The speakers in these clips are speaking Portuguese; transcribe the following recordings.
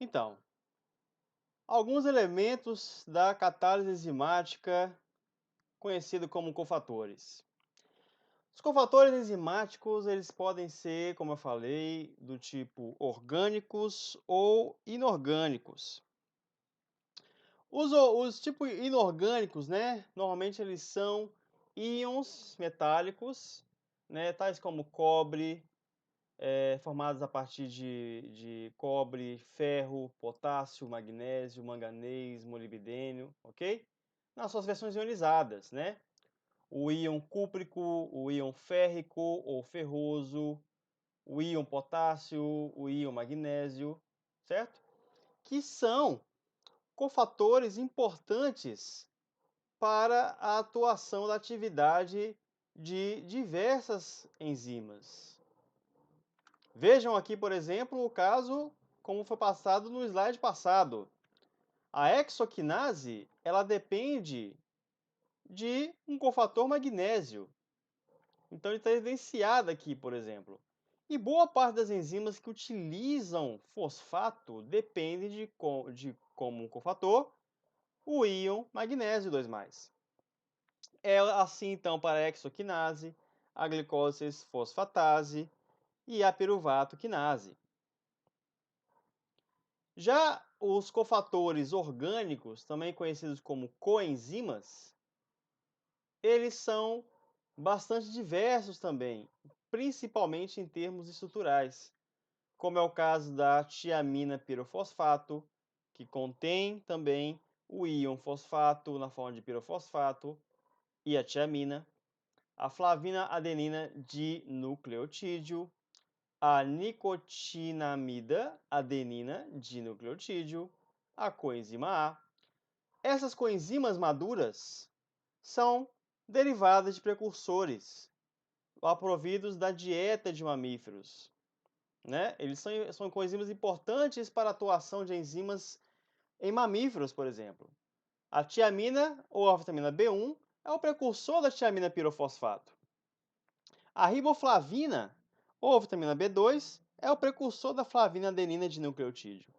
Então, alguns elementos da catálise enzimática, conhecido como cofatores. Os cofatores enzimáticos, eles podem ser, como eu falei, do tipo orgânicos ou inorgânicos. Os tipos inorgânicos, né? Normalmente eles são íons metálicos, né? Tais como cobre, formados a partir de cobre, ferro, potássio, magnésio, manganês, molibdênio, ok? Nas suas versões ionizadas, né? O íon cúprico, o íon férrico ou ferroso, o íon potássio, o íon magnésio, certo? Que são cofatores importantes para a atuação da atividade de diversas enzimas. Vejam aqui, por exemplo, o caso como foi passado no slide passado. A hexoquinase, ela depende de um cofator magnésio. Então, ele está evidenciado aqui, por exemplo. E boa parte das enzimas que utilizam fosfato depende de como um cofator, o íon magnésio 2+. É assim, então, para a hexoquinase, a glicose fosfatase e a piruvato quinase. Já os cofatores orgânicos, também conhecidos como coenzimas, eles são bastante diversos também, principalmente em termos estruturais, como é o caso da tiamina pirofosfato, que contém também o íon fosfato na forma de pirofosfato e a tiamina, a flavina adenina dinucleotídeo, a nicotinamida adenina dinucleotídeo, a coenzima A. Essas coenzimas maduras são derivadas de precursores providos da dieta de mamíferos, né? Eles são coenzimas importantes para a atuação de enzimas em mamíferos, por exemplo. A tiamina ou a vitamina B1 é o precursor da tiamina pirofosfato. A riboflavina ou vitamina B2 é o precursor da flavina adenina dinucleotídeo.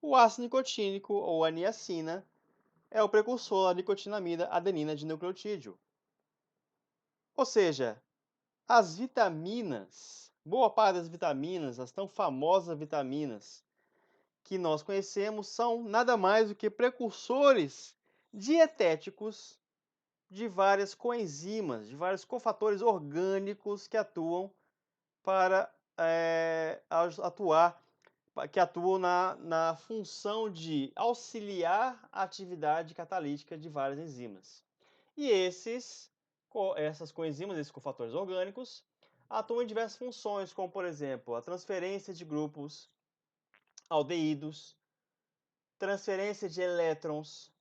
O ácido nicotínico ou a niacina é o precursor da nicotinamida adenina dinucleotídeo. Ou seja, as vitaminas, boa parte das vitaminas, as tão famosas vitaminas que nós conhecemos, são nada mais do que precursores dietéticos de várias coenzimas, de vários cofatores orgânicos que atuam para atuar, que atuam na função de auxiliar a atividade catalítica de várias enzimas. E essas coenzimas, esses cofatores orgânicos, atuam em diversas funções, como por exemplo a transferência de grupos aldeídos, transferência de elétrons,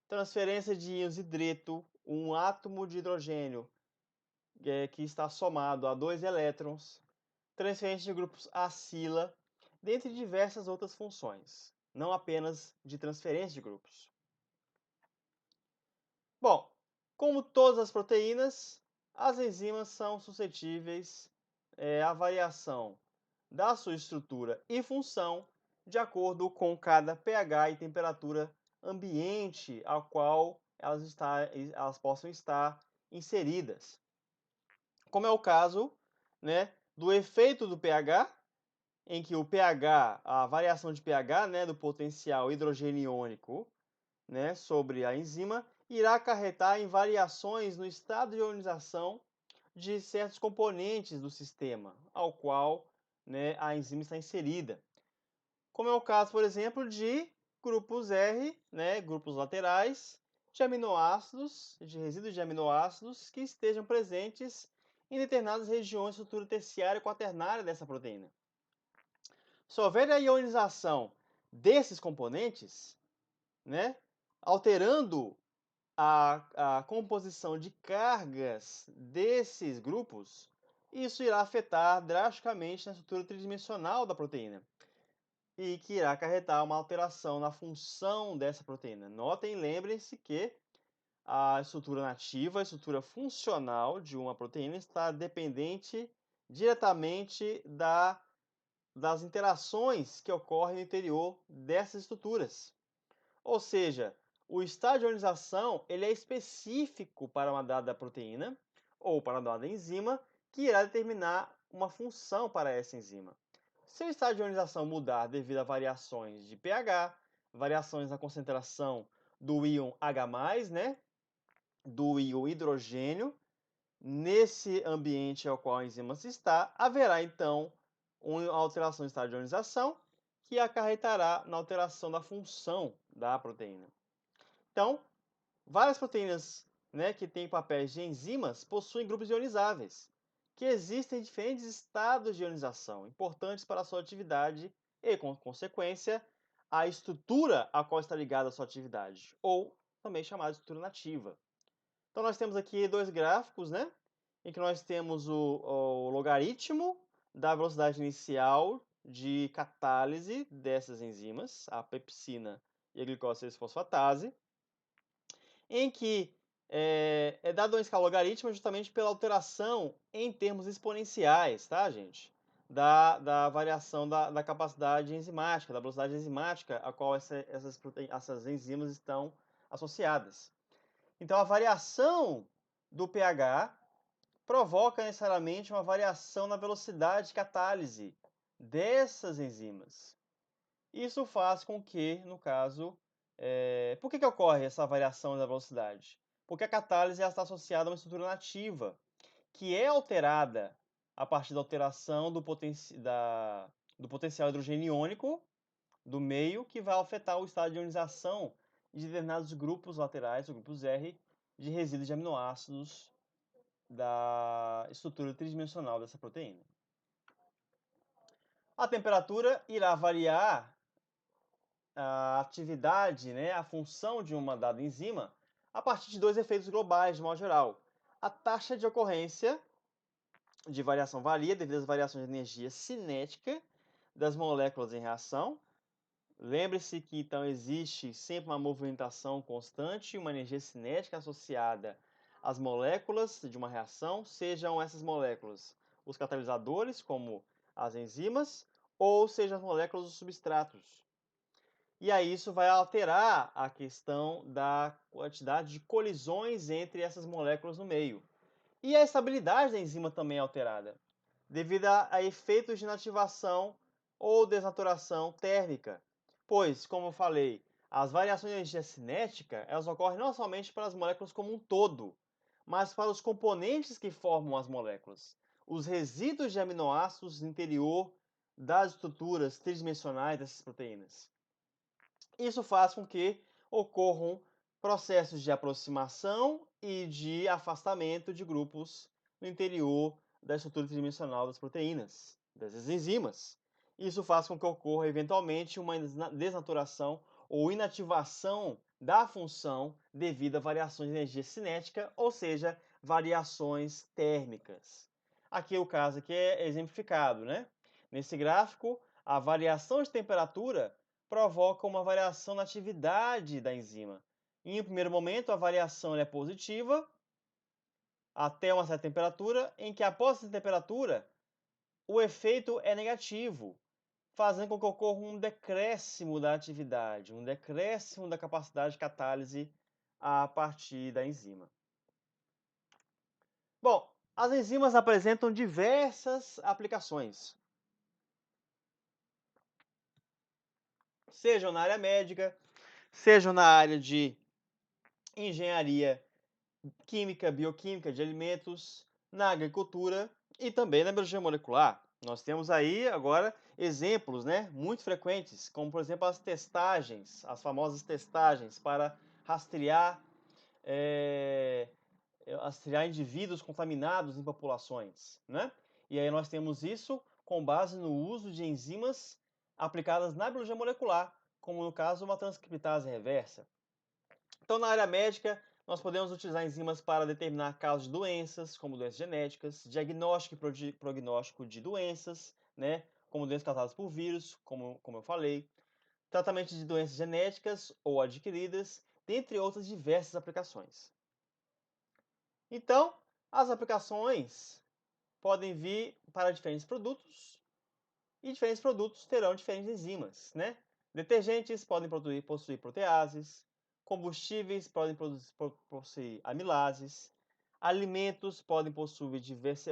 transferência de íons hidreto, um átomo de hidrogênio que está somado a 2 elétrons, transferência de grupos acila, dentre diversas outras funções, não apenas de transferência de grupos. Bom, como todas as proteínas, as enzimas são suscetíveis à variação da sua estrutura e função de acordo com cada pH e temperatura ambiente ao qual elas possam estar inseridas. Como é o caso, né, do efeito do pH, em que o pH, a variação de pH, né, do potencial hidrogênio iônico, né, sobre a enzima, irá acarretar em variações no estado de ionização de certos componentes do sistema, ao qual, né, a enzima está inserida. Como é o caso, por exemplo, de grupos R, né, grupos laterais, de aminoácidos, de resíduos de aminoácidos que estejam presentes em determinadas regiões de estrutura terciária e quaternária dessa proteína. Se houver a ionização desses componentes, né, alterando a composição de cargas desses grupos, isso irá afetar drasticamente na estrutura tridimensional da proteína e que irá acarretar uma alteração na função dessa proteína. Notem, lembrem-se que a estrutura nativa, a estrutura funcional de uma proteína está dependente diretamente das interações que ocorrem no interior dessas estruturas. Ou seja, o estado de ionização ele é específico para uma dada proteína ou para uma dada enzima que irá determinar uma função para essa enzima. Se o estado de ionização mudar devido a variações de pH, variações na concentração do íon H+, né, do íon hidrogênio, nesse ambiente ao qual a enzima está, haverá então uma alteração do estado de ionização que acarretará na alteração da função da proteína. Então, várias proteínas, né, que têm papéis de enzimas possuem grupos ionizáveis, que existem em diferentes estados de ionização, importantes para a sua atividade e, com consequência, a estrutura a qual está ligada a sua atividade, ou também chamada de estrutura nativa. Então, nós temos aqui dois gráficos, né, em que nós temos o logaritmo da velocidade inicial de catálise dessas enzimas, a pepsina e a glicose 6-fosfatase, em que é dado uma escala logarítmica justamente pela alteração em termos exponenciais, tá, gente? Da variação da capacidade enzimática, da velocidade enzimática a qual essas enzimas estão associadas. Então, a variação do pH provoca necessariamente uma variação na velocidade de catálise dessas enzimas. Isso faz com que, no caso, por que ocorre essa variação da velocidade? Porque a catálise está associada a uma estrutura nativa, que é alterada a partir da alteração do potencial hidrogênio iônico do meio, que vai afetar o estado de ionização de determinados grupos laterais, ou grupos R, de resíduos de aminoácidos da estrutura tridimensional dessa proteína. A temperatura irá variar a atividade, né, a função de uma dada enzima a partir de dois efeitos globais, de modo geral. A taxa de ocorrência de variação varia devido às variações de energia cinética das moléculas em reação. Lembre-se que então existe sempre uma movimentação constante, uma energia cinética associada às moléculas de uma reação, sejam essas moléculas os catalisadores, como as enzimas, ou sejam as moléculas dos substratos. E aí isso vai alterar a questão da quantidade de colisões entre essas moléculas no meio. E a estabilidade da enzima também é alterada, devido a efeitos de inativação ou desnaturação térmica. Pois, como eu falei, as variações de energia cinética elas ocorrem não somente para as moléculas como um todo, mas para os componentes que formam as moléculas. Os resíduos de aminoácidos no interior das estruturas tridimensionais dessas proteínas. Isso faz com que ocorram processos de aproximação e de afastamento de grupos no interior da estrutura tridimensional das proteínas, das enzimas. Isso faz com que ocorra eventualmente uma desnaturação ou inativação da função devido a variações de energia cinética, ou seja, variações térmicas. Aqui o caso aqui é exemplificado, né? Nesse gráfico, a variação de temperatura provoca uma variação na atividade da enzima. Em um primeiro momento, a variação é positiva até uma certa temperatura, em que após essa temperatura, o efeito é negativo, fazendo com que ocorra um decréscimo da atividade, um decréscimo da capacidade de catálise a partir da enzima. Bom, as enzimas apresentam diversas aplicações, sejam na área médica, sejam na área de engenharia química, bioquímica de alimentos, na agricultura e também na biologia molecular. Nós temos aí agora exemplos, né, muito frequentes, como por exemplo as testagens, as famosas testagens para rastrear, rastrear indivíduos contaminados em populações, né? E aí nós temos isso com base no uso de enzimas aplicadas na biologia molecular, como no caso uma transcriptase reversa. Então, na área médica, nós podemos utilizar enzimas para determinar casos de doenças, como doenças genéticas, diagnóstico e prognóstico de doenças, né, como doenças causadas por vírus, como eu falei, tratamento de doenças genéticas ou adquiridas, dentre outras diversas aplicações. Então, as aplicações podem vir para diferentes produtos, E diferentes produtos terão diferentes enzimas, né? Detergentes podem possuir proteases, combustíveis podem possuir amilases, alimentos podem possuir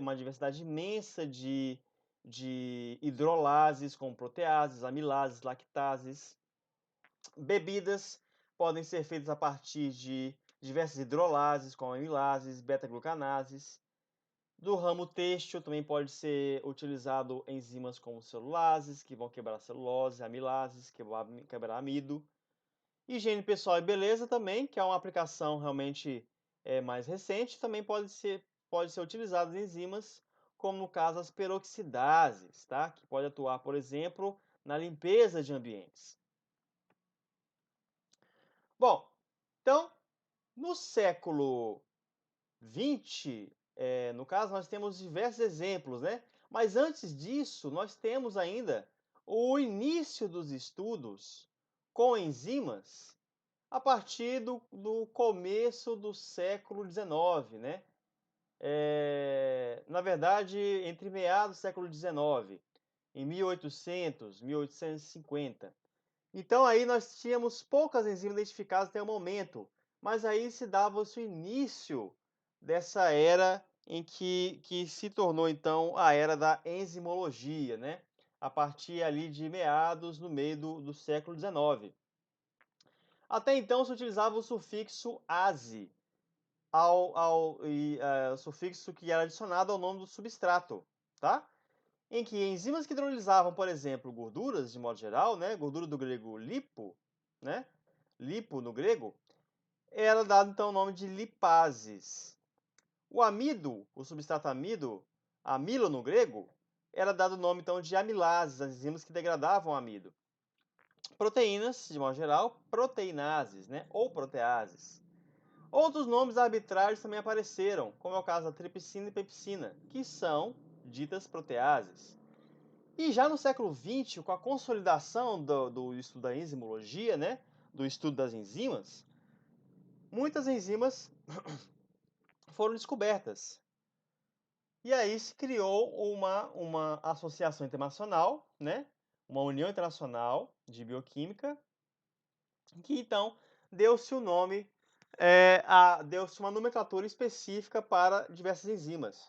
uma diversidade imensa de hidrolases, como proteases, amilases, lactases. Bebidas podem ser feitas a partir de diversas hidrolases, como amilases, beta-glucanases. Do ramo têxtil também pode ser utilizado enzimas como celulases, que vão quebrar celulose, amilases, que vão quebrar amido. Higiene pessoal e beleza também, que é uma aplicação realmente mais recente, também pode ser utilizado enzimas, como no caso as peroxidases, tá? Que pode atuar, por exemplo, na limpeza de ambientes. Bom, então, no século XX, no caso, nós temos diversos exemplos, né? Mas antes disso, nós temos ainda o início dos estudos com enzimas a partir do começo do século XIX, né? Na verdade, entre meados do século XIX, em 1800, 1850. Então aí nós tínhamos poucas enzimas identificadas até o momento, mas aí se dava o início dessa era em que se tornou então a era da enzimologia, né? A partir ali de meados no meio do século XIX. Até então se utilizava o sufixo "ase", o sufixo que era adicionado ao nome do substrato, tá? Em que enzimas que hidrolisavam, por exemplo, gorduras, de modo geral, né, gordura do grego lipo, né, lipo no grego, era dado então o nome de lipases. O amido, o substrato amido, amilo no grego, era dado o nome então de amilases, as enzimas que degradavam o amido. Proteínas, de modo geral, proteinases, né, ou proteases. Outros nomes arbitrários também apareceram, como é o caso da tripsina e pepsina, que são ditas proteases. E já no século XX, com a consolidação do estudo da enzimologia, né, do estudo das enzimas, muitas enzimas foram descobertas. E aí se criou uma associação internacional, né, uma União Internacional de Bioquímica, que então deu-se o nome, deu-se uma nomenclatura específica para diversas enzimas,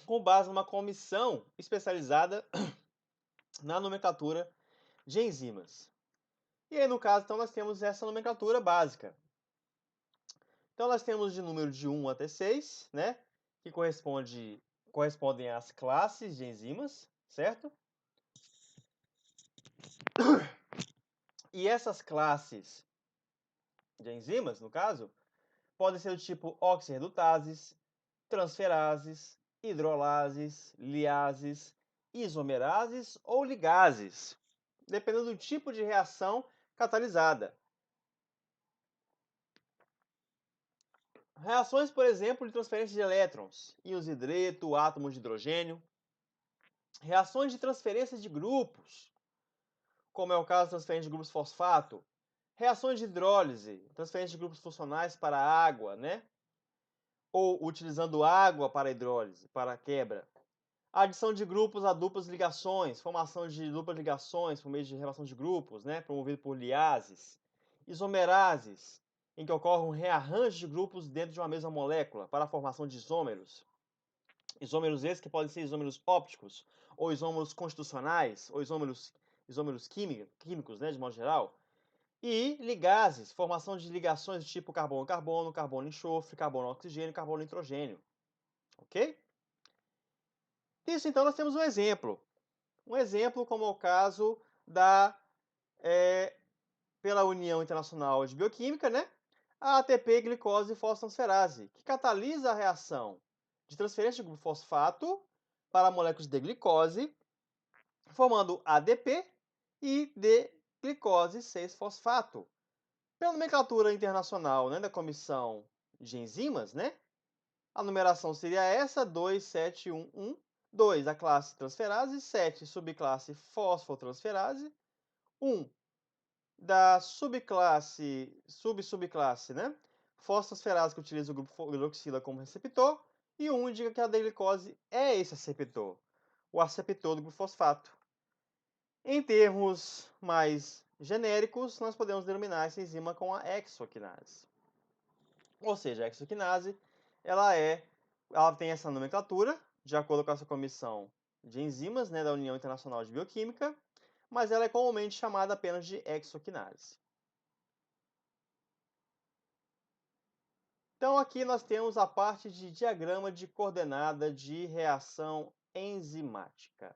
com base numa comissão especializada na nomenclatura de enzimas. E aí, no caso, então, nós temos essa nomenclatura básica. Então, nós temos de número de 1 até 6, né? Que correspondem às classes de enzimas, certo? E essas classes de enzimas, no caso, podem ser do tipo oxirredutases, transferases, hidrolases, liases, isomerases ou ligases, dependendo do tipo de reação catalisada. Reações, por exemplo, de transferência de elétrons, íons de hidreto, átomos de hidrogênio. Reações de transferência de grupos, como é o caso da transferência de grupos fosfato. Reações de hidrólise, transferência de grupos funcionais para água, né? Ou utilizando água para hidrólise, para a quebra. Adição de grupos a duplas ligações, formação de duplas ligações por meio de relação de grupos, né? Promovido por liases. Isomerases, em que ocorre um rearranjo de grupos dentro de uma mesma molécula para a formação de isômeros. Isômeros esses que podem ser isômeros ópticos, ou isômeros constitucionais, ou isômeros químicos, né, de modo geral. E ligases, formação de ligações do tipo carbono-carbono, carbono-enxofre, carbono-oxigênio, carbono-nitrogênio. Ok? Isso, então, nós temos um exemplo. Um exemplo como é o caso pela União Internacional de Bioquímica, né? A ATP glicose fosfatransferase, que catalisa a reação de transferência de grupo fosfato para moléculas de glicose, formando ADP e D-glicose 6-fosfato. Pela nomenclatura internacional, né, da Comissão de Enzimas, né? A numeração seria essa: 27112, 2 a classe transferase, 7 subclasse fosfotransferase, 1 da subclasse, subclasse, né? Fosfatransferase, que utiliza o grupo hidroxila como receptor, E um indica que a glicose é esse aceptor, o aceptor do glufosfato. Em termos mais genéricos, nós podemos denominar essa enzima como a hexoquinase. Ou seja, a hexoquinase, ela tem essa nomenclatura, de acordo com essa comissão de enzimas, né, da União Internacional de Bioquímica, mas ela é comumente chamada apenas de hexoquinase. Então aqui nós temos a parte de diagrama de coordenada de reação enzimática.